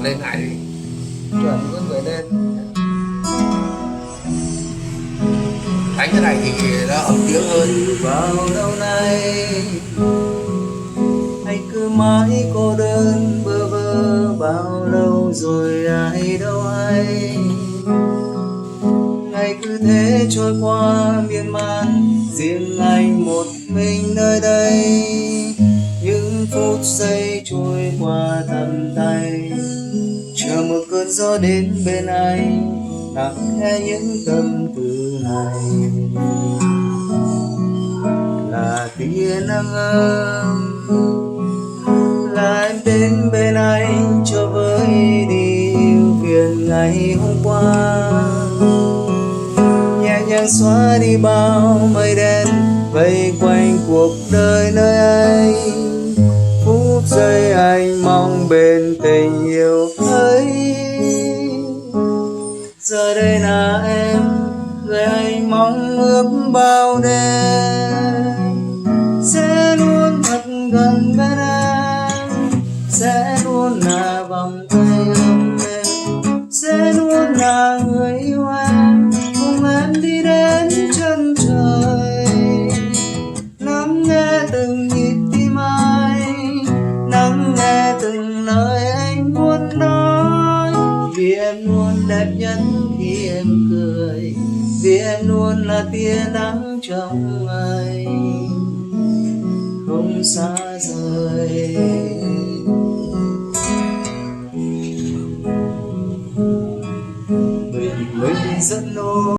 Lên lại đi, chuẩn cứ người lên. Đánh cái này thì nó ấm tiếng hơn. Bao lâu nay anh cứ mãi cô đơn bơ vơ, bao lâu rồi ai đâu hay. Ngày cứ thế trôi qua miên man, riêng anh một mình nơi đây. Những phút giây trôi qua tầm tay, chờ một cơn gió đến bên anh, nặng nghe những tâm tư này. Là tia nắng ấm, là em đến bên anh cho với đi ưu phiền ngày hôm qua. Nhẹ nhàng xóa đi bao mây đen vây quanh cuộc đời nơi anh. Phút giây anh mong bên tình yêu ấy. Giờ đây là em, người anh mong ước bao đêm sẽ luôn thật gần bên em, sẽ luôn là vòng tay ấm êm, sẽ luôn là người yêu em, cùng em đi đến chân trời. Lắng nghe từng nhịp tim anh, lắng nghe từng lời anh muốn nói. Vì em luôn đẹp nhất khi em cười, vì em luôn là tia nắng trong ngày không xa rời. Mình dẫn nỗi